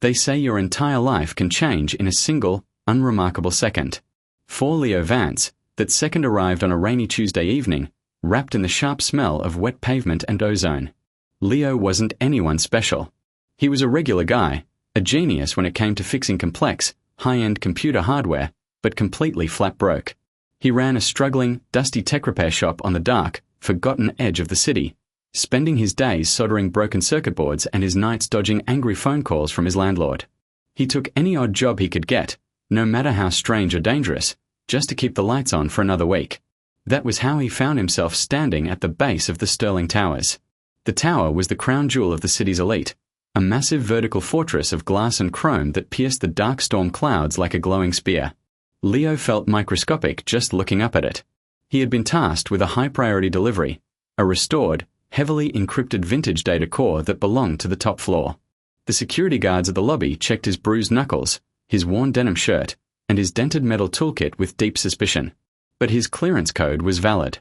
They say your entire life can change in a single, unremarkable second. For Leo Vance, that second arrived on a rainy Tuesday evening, wrapped in the sharp smell of wet pavement and ozone. Leo wasn't anyone special. He was a regular guy, a genius when it came to fixing complex, high-end computer hardware, but completely flat broke. He ran a struggling, dusty tech repair shop on the dark, forgotten edge of the city, spending his days soldering broken circuit boards and his nights dodging angry phone calls from his landlord. He took any odd job he could get, no matter how strange or dangerous, just to keep the lights on for another week. That was how he found himself standing at the base of the Sterling Towers. The tower was the crown jewel of the city's elite, a massive vertical fortress of glass and chrome that pierced the dark storm clouds like a glowing spear. Leo felt microscopic just looking up at it. He had been tasked with a high-priority delivery, a restored, heavily encrypted vintage data core that belonged to the top floor. The security guards at the lobby checked his bruised knuckles, his worn denim shirt, and his dented metal toolkit with deep suspicion. But his clearance code was valid.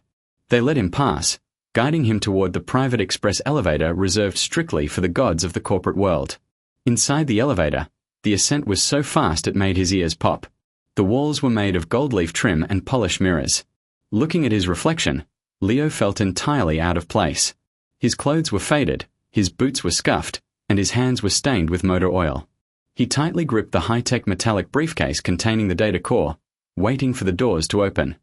They let him pass, guiding him toward the private express elevator reserved strictly for the gods of the corporate world. Inside the elevator, the ascent was so fast it made his ears pop. The walls were made of gold leaf trim and polished mirrors. Looking at his reflection, Leo felt entirely out of place. His clothes were faded, his boots were scuffed, and his hands were stained with motor oil. He tightly gripped the high-tech metallic briefcase containing the data core, waiting for the doors to open.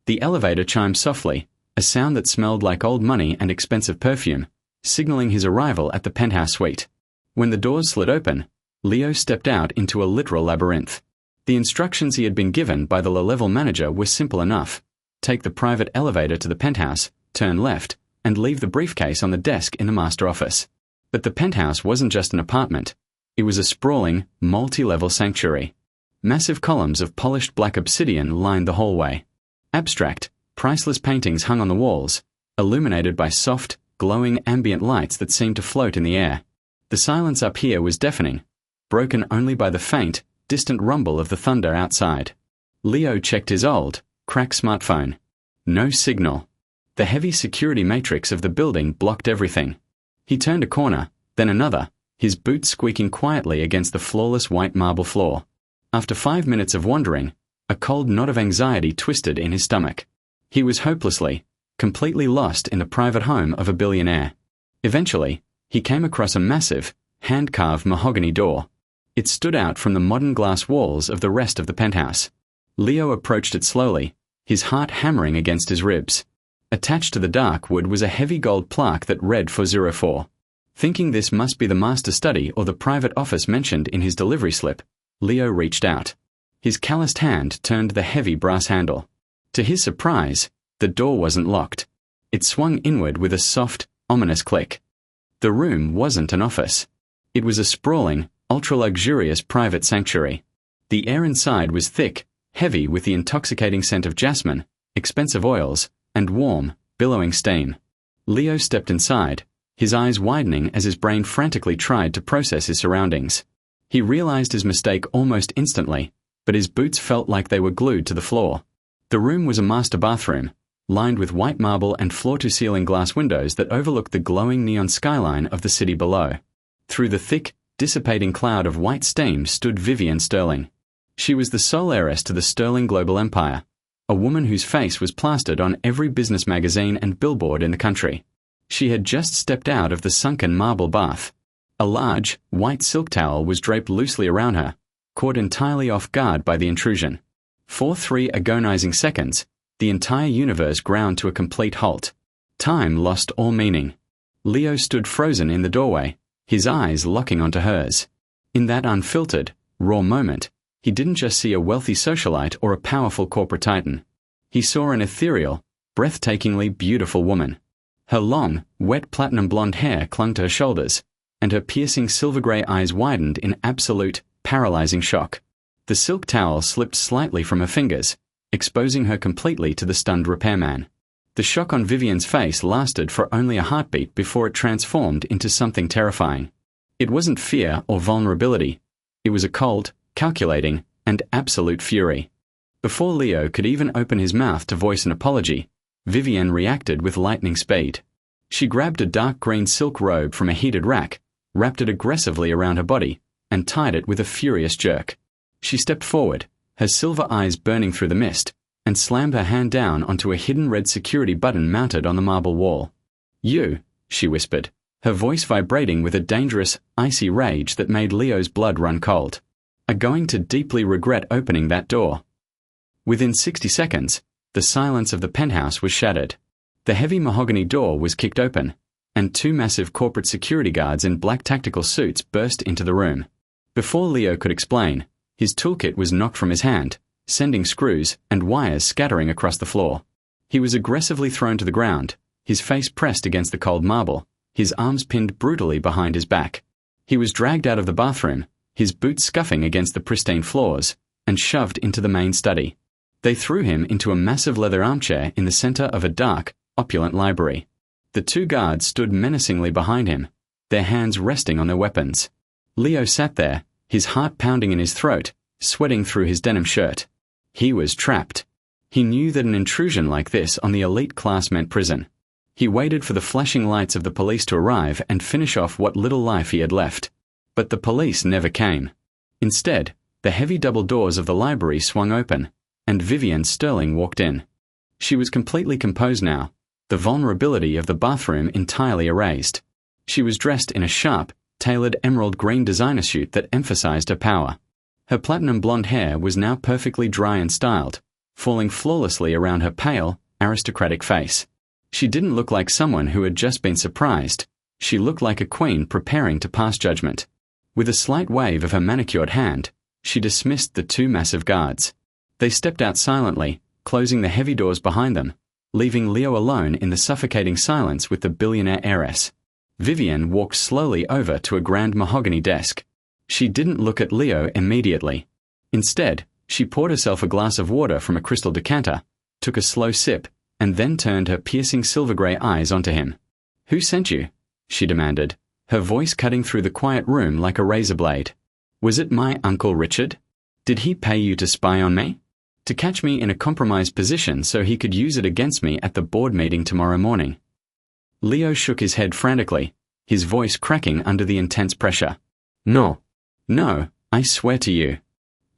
The elevator chimed softly, a sound that smelled like old money and expensive perfume, signaling his arrival at the penthouse suite. When the doors slid open, Leo stepped out into a literal labyrinth. The instructions he had been given by the low-level manager were simple enough. Take the private elevator to the penthouse, turn left, and leave the briefcase on the desk in the master office. But the penthouse wasn't just an apartment. It was a sprawling, multi-level sanctuary. Massive columns of polished black obsidian lined the hallway. Abstract, priceless paintings hung on the walls, illuminated by soft, glowing ambient lights that seemed to float in the air. The silence up here was deafening, broken only by the faint, distant rumble of the thunder outside. Leo checked his old, cracked smartphone. No signal. The heavy security matrix of the building blocked everything. He turned a corner, then another, his boots squeaking quietly against the flawless white marble floor. After 5 minutes of wandering, a cold knot of anxiety twisted in his stomach. He was hopelessly, completely lost in the private home of a billionaire. Eventually, he came across a massive, hand-carved mahogany door. It stood out from the modern glass walls of the rest of the penthouse. Leo approached it slowly, his heart hammering against his ribs. Attached to the dark wood was a heavy gold plaque that read 404. Thinking this must be the master study or the private office mentioned in his delivery slip, Leo reached out. His calloused hand turned the heavy brass handle. To his surprise, the door wasn't locked. It swung inward with a soft, ominous click. The room wasn't an office. It was a sprawling, ultra-luxurious private sanctuary. The air inside was thick, heavy with the intoxicating scent of jasmine, expensive oils, and warm, billowing steam. Leo stepped inside, his eyes widening as his brain frantically tried to process his surroundings. He realized his mistake almost instantly, but his boots felt like they were glued to the floor. The room was a master bathroom, lined with white marble and floor-to-ceiling glass windows that overlooked the glowing neon skyline of the city below. Through the thick, dissipating cloud of white steam stood Vivian Sterling. She was the sole heiress to the Sterling global empire, a woman whose face was plastered on every business magazine and billboard in the country. She had just stepped out of the sunken marble bath. A large, white silk towel was draped loosely around her, caught entirely off guard by the intrusion. For 3 agonizing seconds, the entire universe ground to a complete halt. Time lost all meaning. Leo stood frozen in the doorway, his eyes locking onto hers. In that unfiltered, raw moment, he didn't just see a wealthy socialite or a powerful corporate titan. He saw an ethereal, breathtakingly beautiful woman. Her long, wet platinum blonde hair clung to her shoulders, and her piercing silver-grey eyes widened in absolute, paralyzing shock. The silk towel slipped slightly from her fingers, exposing her completely to the stunned repairman. The shock on Vivian's face lasted for only a heartbeat before it transformed into something terrifying. It wasn't fear or vulnerability. It was a cold, calculating, and absolute fury. Before Leo could even open his mouth to voice an apology, Vivian reacted with lightning speed. She grabbed a dark green silk robe from a heated rack, wrapped it aggressively around her body, and tied it with a furious jerk. She stepped forward, her silver eyes burning through the mist, and slammed her hand down onto a hidden red security button mounted on the marble wall. "You," she whispered, her voice vibrating with a dangerous, icy rage that made Leo's blood run cold, "are going to deeply regret opening that door." Within 60 seconds, the silence of the penthouse was shattered. The heavy mahogany door was kicked open, and two massive corporate security guards in black tactical suits burst into the room. Before Leo could explain, his toolkit was knocked from his hand, sending screws and wires scattering across the floor. He was aggressively thrown to the ground, his face pressed against the cold marble, his arms pinned brutally behind his back. He was dragged out of the bathroom, his boots scuffing against the pristine floors, and shoved into the main study. They threw him into a massive leather armchair in the center of a dark, opulent library. The two guards stood menacingly behind him, their hands resting on their weapons. Leo sat there, his heart pounding in his throat, sweating through his denim shirt. He was trapped. He knew that an intrusion like this on the elite class meant prison. He waited for the flashing lights of the police to arrive and finish off what little life he had left. But the police never came. Instead, the heavy double doors of the library swung open, and Vivian Sterling walked in. She was completely composed now, the vulnerability of the bathroom entirely erased. She was dressed in a sharp, tailored emerald green designer suit that emphasized her power. Her platinum blonde hair was now perfectly dry and styled, falling flawlessly around her pale, aristocratic face. She didn't look like someone who had just been surprised. She looked like a queen preparing to pass judgment. With a slight wave of her manicured hand, she dismissed the two massive guards. They stepped out silently, closing the heavy doors behind them, leaving Leo alone in the suffocating silence with the billionaire heiress. Vivian walked slowly over to a grand mahogany desk. She didn't look at Leo immediately. Instead, she poured herself a glass of water from a crystal decanter, took a slow sip, and then turned her piercing silver-grey eyes onto him. "Who sent you?" she demanded, her voice cutting through the quiet room like a razor blade. "Was it my Uncle Richard? Did he pay you to spy on me? To catch me in a compromised position so he could use it against me at the board meeting tomorrow morning?" Leo shook his head frantically, his voice cracking under the intense pressure. "No. No, I swear to you.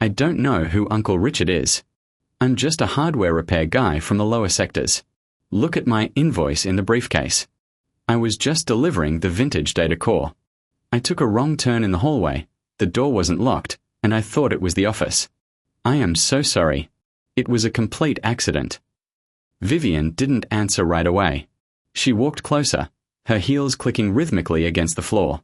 I don't know who Uncle Richard is. I'm just a hardware repair guy from the lower sectors. Look at my invoice in the briefcase. I was just delivering the vintage data core. I took a wrong turn in the hallway, the door wasn't locked, and I thought it was the office. I am so sorry. It was a complete accident." Vivian didn't answer right away. She walked closer, her heels clicking rhythmically against the floor.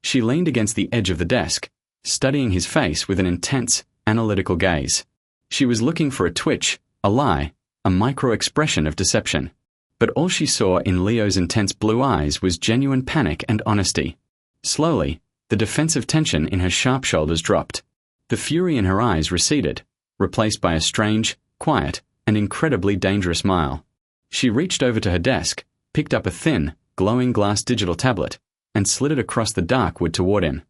She leaned against the edge of the desk, studying his face with an intense, analytical gaze. She was looking for a twitch, a lie, a micro-expression of deception. But all she saw in Leo's intense blue eyes was genuine panic and honesty. Slowly, the defensive tension in her sharp shoulders dropped. The fury in her eyes receded, replaced by a strange, quiet, and incredibly dangerous smile. She reached over to her desk, picked up a thin, glowing glass digital tablet, and slid it across the dark wood toward him.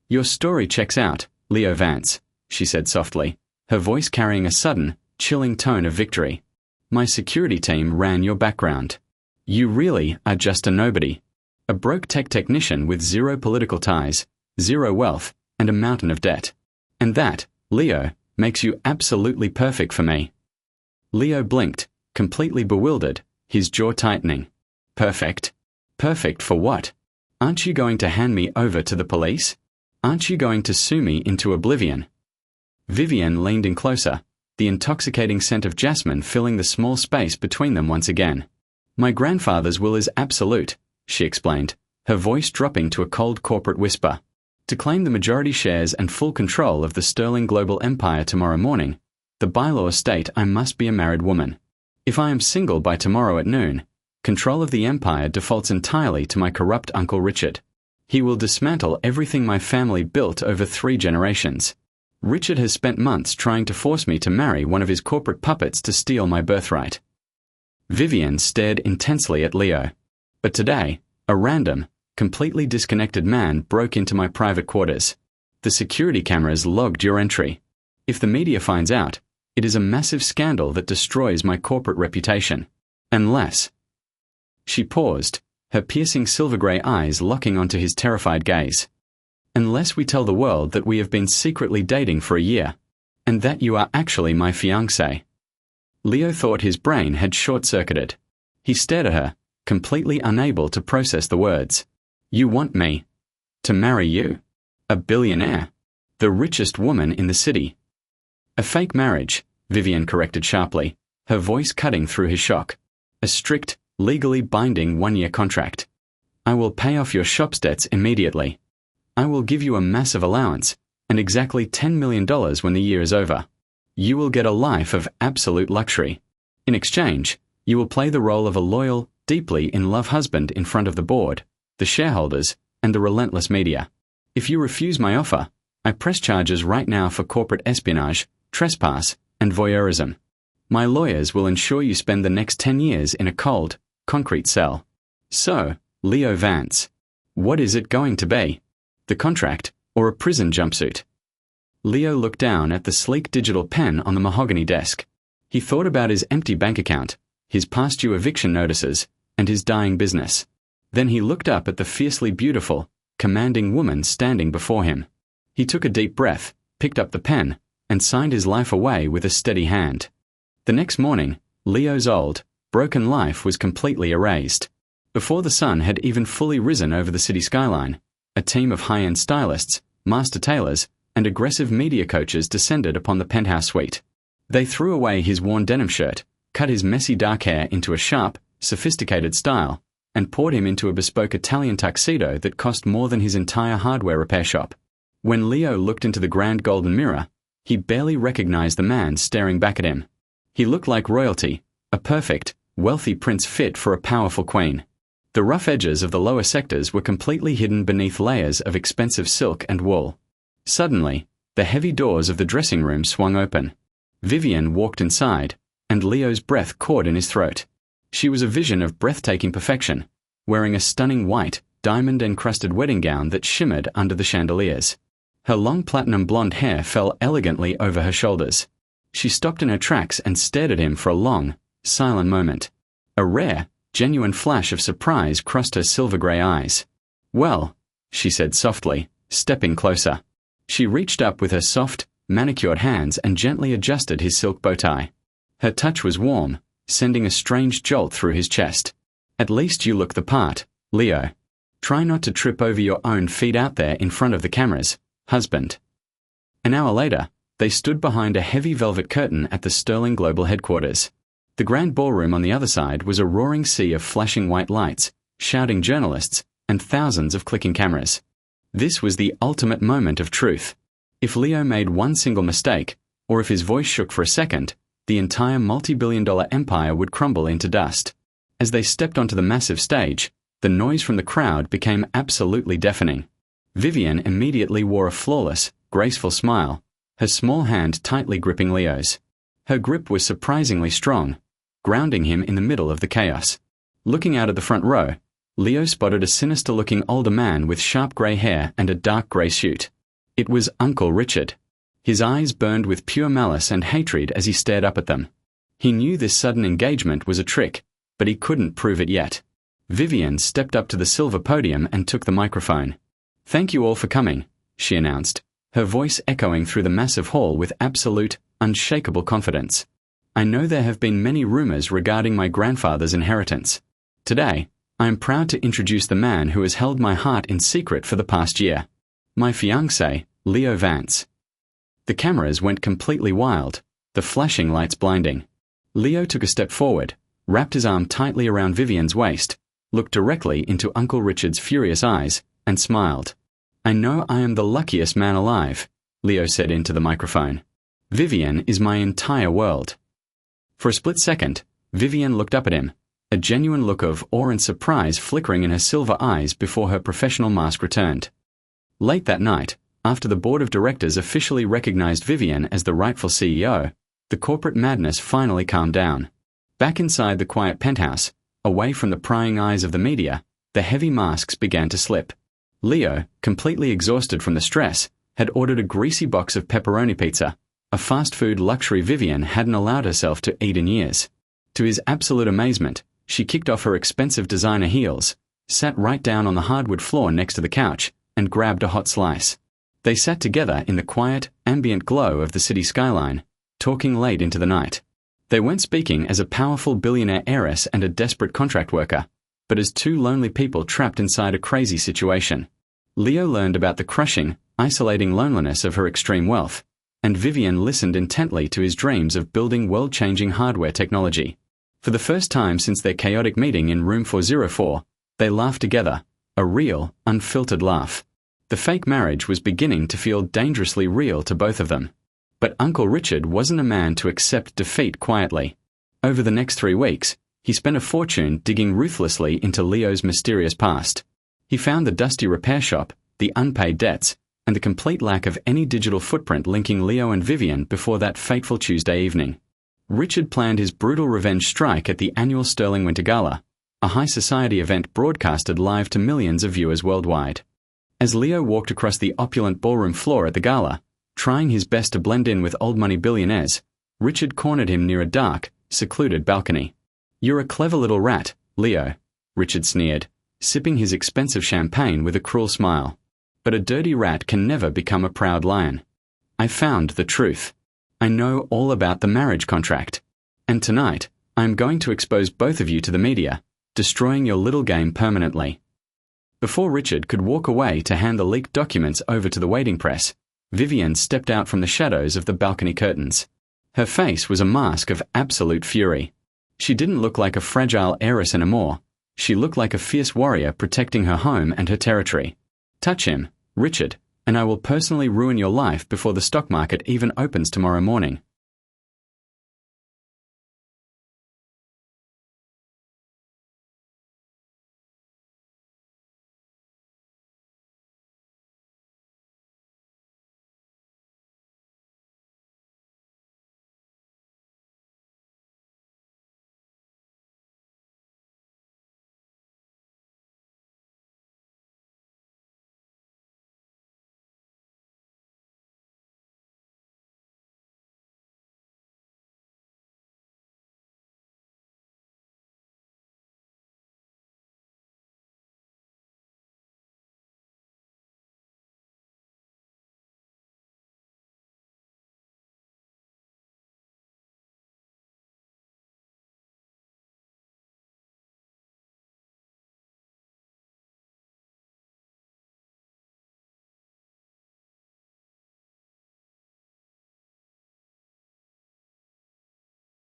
"Your story checks out, Leo Vance," she said softly, her voice carrying a sudden, chilling tone of victory. "My security team ran your background. You really are just a nobody. A broke tech technician with zero political ties, zero wealth, and a mountain of debt. And that, Leo, makes you absolutely perfect for me." Leo blinked, completely bewildered, his jaw tightening. "Perfect? Perfect for what? Aren't you going to hand me over to the police? Aren't you going to sue me into oblivion?" Vivian leaned in closer, the intoxicating scent of jasmine filling the small space between them once again. "My grandfather's will is absolute," she explained, her voice dropping to a cold corporate whisper. "To claim the majority shares and full control of the Sterling global empire tomorrow morning, the bylaws state I must be a married woman. If I am single by tomorrow at noon, control of the empire defaults entirely to my corrupt Uncle Richard. He will dismantle everything my family built over 3 generations. Richard has spent months trying to force me to marry one of his corporate puppets to steal my birthright." Vivian stared intensely at Leo. "But today, a random, completely disconnected man broke into my private quarters. The security cameras logged your entry. If the media finds out, it is a massive scandal that destroys my corporate reputation. Unless—" She paused, her piercing silver-grey eyes locking onto his terrified gaze. Unless we tell the world that we have been secretly dating for a year, and that you are actually my fiancé. Leo thought his brain had short-circuited. He stared at her, completely unable to process the words. You want me to marry you? A billionaire. The richest woman in the city. A fake marriage, Vivian corrected sharply, her voice cutting through his shock. A strict, legally binding 1-year contract. I will pay off your shop's debts immediately. I will give you a massive allowance, and exactly $10 million when the year is over. You will get a life of absolute luxury. In exchange, you will play the role of a loyal, deeply in love husband in front of the board, the shareholders, and the relentless media. If you refuse my offer, I press charges right now for corporate espionage, trespass, and voyeurism. My lawyers will ensure you spend the next 10 years in a cold, concrete cell. So, Leo Vance, what is it going to be? The contract, or a prison jumpsuit? Leo looked down at the sleek digital pen on the mahogany desk. He thought about his empty bank account, his past due eviction notices, and his dying business. Then he looked up at the fiercely beautiful, commanding woman standing before him. He took a deep breath, picked up the pen, and signed his life away with a steady hand. The next morning, Leo's old, broken life was completely erased. Before the sun had even fully risen over the city skyline, a team of high-end stylists, master tailors, and aggressive media coaches descended upon the penthouse suite. They threw away his worn denim shirt, cut his messy dark hair into a sharp, sophisticated style, and poured him into a bespoke Italian tuxedo that cost more than his entire hardware repair shop. When Leo looked into the grand golden mirror, he barely recognized the man staring back at him. He looked like royalty, a perfect, wealthy prince fit for a powerful queen. The rough edges of the lower sectors were completely hidden beneath layers of expensive silk and wool. Suddenly, the heavy doors of the dressing room swung open. Vivian walked inside, and Leo's breath caught in his throat. She was a vision of breathtaking perfection, wearing a stunning white, diamond-encrusted wedding gown that shimmered under the chandeliers. Her long platinum blonde hair fell elegantly over her shoulders. She stopped in her tracks and stared at him for a long, silent moment. A rare, genuine flash of surprise crossed her silver-grey eyes. Well, she said softly, stepping closer. She reached up with her soft, manicured hands and gently adjusted his silk bow tie. Her touch was warm, sending a strange jolt through his chest. At least you look the part, Leo. Try not to trip over your own feet out there in front of the cameras, husband. An hour later, they stood behind a heavy velvet curtain at the Sterling Global headquarters. The grand ballroom on the other side was a roaring sea of flashing white lights, shouting journalists, and thousands of clicking cameras. This was the ultimate moment of truth. If Leo made one single mistake, or if his voice shook for a second, the entire multi-billion-dollar empire would crumble into dust. As they stepped onto the massive stage, the noise from the crowd became absolutely deafening. Vivian immediately wore a flawless, graceful smile, her small hand tightly gripping Leo's. Her grip was surprisingly strong, grounding him in the middle of the chaos. Looking out at the front row, Leo spotted a sinister-looking older man with sharp grey hair and a dark grey suit. It was Uncle Richard. His eyes burned with pure malice and hatred as he stared up at them. He knew this sudden engagement was a trick, but he couldn't prove it yet. Vivian stepped up to the silver podium and took the microphone. "Thank you all for coming," she announced, her voice echoing through the massive hall with absolute, unshakable confidence. "I know there have been many rumors regarding my grandfather's inheritance. Today, I am proud to introduce the man who has held my heart in secret for the past year. My fiancé, Leo Vance." The cameras went completely wild, the flashing lights blinding. Leo took a step forward, wrapped his arm tightly around Vivian's waist, looked directly into Uncle Richard's furious eyes, and smiled. "I know I am the luckiest man alive," Leo said into the microphone. "Vivian is my entire world." For a split second, Vivian looked up at him, a genuine look of awe and surprise flickering in her silver eyes before her professional mask returned. Late that night, after the board of directors officially recognized Vivian as the rightful CEO, the corporate madness finally calmed down. Back inside the quiet penthouse, away from the prying eyes of the media, the heavy masks began to slip. Leo, completely exhausted from the stress, had ordered a greasy box of pepperoni pizza, a fast food luxury Vivian hadn't allowed herself to eat in years. To his absolute amazement, she kicked off her expensive designer heels, sat right down on the hardwood floor next to the couch, and grabbed a hot slice. They sat together in the quiet, ambient glow of the city skyline, talking late into the night. They weren't speaking as a powerful billionaire heiress and a desperate contract worker, but as two lonely people trapped inside a crazy situation. Leo learned about the crushing, isolating loneliness of her extreme wealth, and Vivian listened intently to his dreams of building world-changing hardware technology. For the first time since their chaotic meeting in room 404, they laughed together, a real, unfiltered laugh. The fake marriage was beginning to feel dangerously real to both of them. But Uncle Richard wasn't a man to accept defeat quietly. Over the next 3 weeks, he spent a fortune digging ruthlessly into Leo's mysterious past. He found the dusty repair shop, the unpaid debts, and the complete lack of any digital footprint linking Leo and Vivian before that fateful Tuesday evening. Richard planned his brutal revenge strike at the annual Sterling Winter Gala, a high society event broadcasted live to millions of viewers worldwide. As Leo walked across the opulent ballroom floor at the gala, trying his best to blend in with old-money billionaires, Richard cornered him near a dark, secluded balcony. "You're a clever little rat, Leo," Richard sneered, sipping his expensive champagne with a cruel smile. "But a dirty rat can never become a proud lion. I found the truth. I know all about the marriage contract. And tonight, I am going to expose both of you to the media, destroying your little game permanently." Before Richard could walk away to hand the leaked documents over to the waiting press, Vivian stepped out from the shadows of the balcony curtains. Her face was a mask of absolute fury. She didn't look like a fragile heiress anymore. She looked like a fierce warrior protecting her home and her territory. "Touch him, Richard, and I will personally ruin your life before the stock market even opens tomorrow morning."